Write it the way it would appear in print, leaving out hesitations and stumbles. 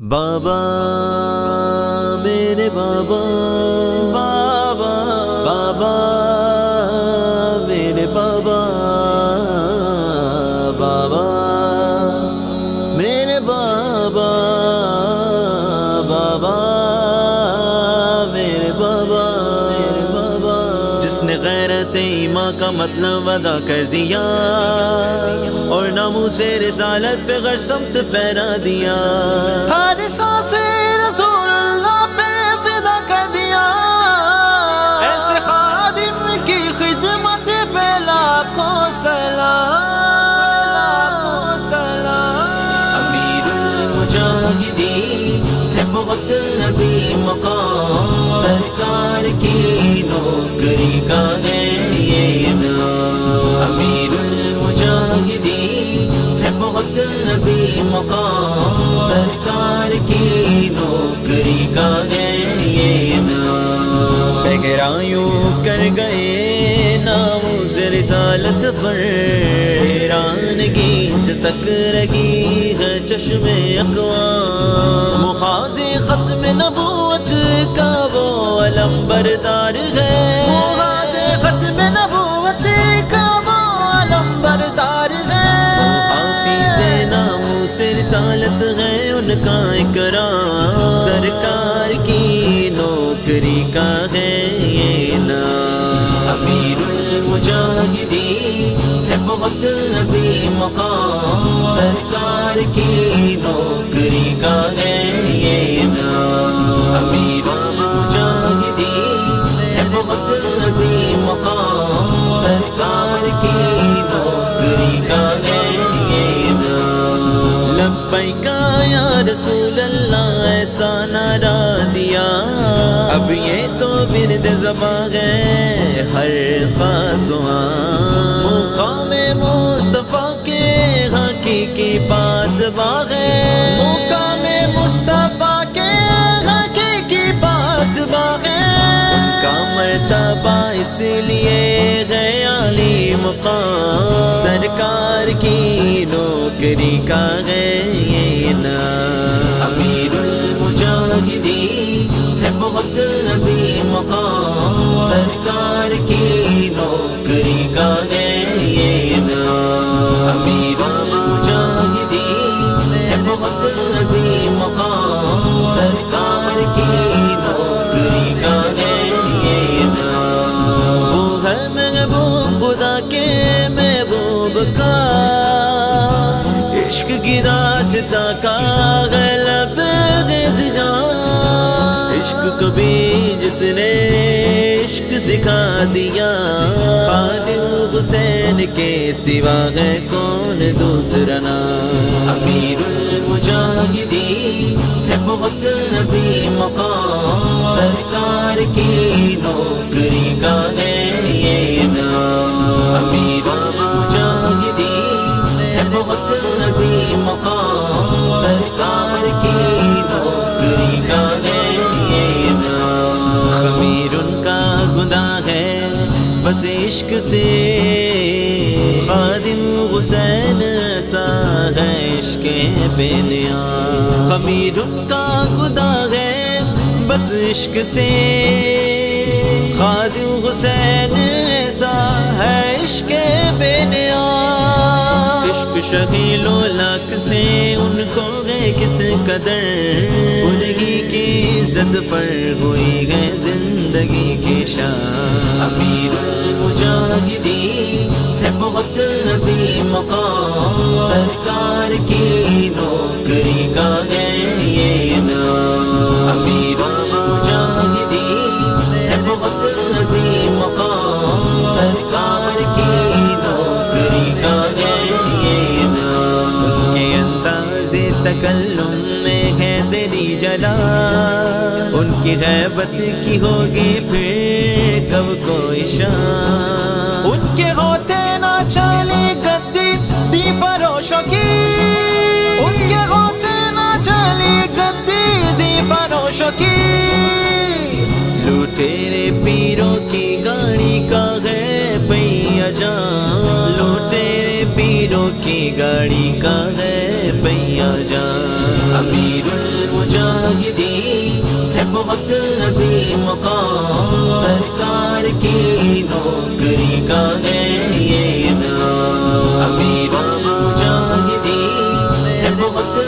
بابا میرے بابا بابا بابا میرے بابا بابا میرے بابا بابا میرے بابا میرے بابا جس نے غیرت ایمان کا مطلب ادا کر دیا اور ناموس رسالت پہ غیر سمت پہرا دیا، ہر سانس رسول اللہ پہ فدا کر دیا، ایسے خادم کی خدمت پہ لاکھوں سلام، امیر المجاہدین ہے بہت عظیم مقام، سرکار کی نوکری کا ہے یہ نام، امیر المجاہدین ہے بہت عظیم مقام، سرکار کی نوکری کا ہے یہ نام، گہرائیوں کر گئے ناموس رسالت پر، حیرانگی سے تک رہی ہے چشم اقوام، مخازِ ختم نبوت کا وہ علم بردار ہے، مخازِ ختم نبوت کا وہ علم بردار ہے، حافظ ناموس رسالت ہے ان کا اکرام، سرکار کی نوکری کا ہے یہ نام، امیر المجاہدین ہے بہت عظیم مقام، سرکار کی نوکری کا ہے یہ نام، امیر المجاہدین ہے بہت عظیم مقام، سرکار کی نوکری کا ہے یہ نام، لبیک یا رسول اللہ ایسا نعرہ دیا، اب یہ تو ورد زباں ہے ہر خاص وہاں، مقام مصطفیٰ کے حقیقی پاس باغ ہے، مقام مصطفیٰ کے حقیقی پاس باغ ہے، ان کا مرتبہ اس لیے ہے عالی مقام، سرکار کی نوکری کا ہے یہ نام، امیر المجاہدین ہے بہت عظیم مقام، سرکار کی نوکری کا ہے یہ نام، امیر المجاہدین ہے بہت عظیم مقام، سرکار کی نوکری کا ہے یہ نام، وہ ہے محبوب خدا کے محبوب کا، عشق کی داستاں کا غلب عشق کبھی جس نے عشق سکھا دیا، خادم حسین کے سوا ہے کون دوسرا نام، امیر المجاہدین ہے بہت عظیم مقام، سرکار کی نوکری کا ہے یہ نام، امیر المجاہدین ہے بہت عظیم مقام، سرکار کی نوکری کا ہے یہ نام، خمیر ان کا خدا ہے بس عشق سے، خادم حسین ایسا ہے عشق بے نیاز، خمیر ان کا خدا ہے بس عشق سے، خادم حسین ایسا ہے عشق بے نیاز، عشق شغیل و لاک سے ان کو ہے کس قدر، انہی کی عزت پر ہوئی ہے زندگی کی شان، امیر المجاہدین ہے بہت عظیم مقام، سرکار کی نوکری کا ہے یہ نام، امیر المجاہدین ہے بہت عظیم مقام، سرکار کی نوکری کا ہے یہ نام، ان کے انداز تکلم میں ہے تیری جلال، ان کی غیبت کی ہوگی پھر کب کوئی شان، ان کے ہوتے نہ چلی گدی دی فروشوں کی، ان کے ہوتے نہ چلی گدی دی فروشوں کی، لوٹیرے پیروں کی گاڑی کا ہے پہیا جان، لوٹیرے پیروں کی گاڑی کا ہے پہیا جان، امیر مجاہدین ہے بہت عظیم مقام، سرکار کی نوکری کا ہے یہ نام، امیر المجاہدین ہے بہت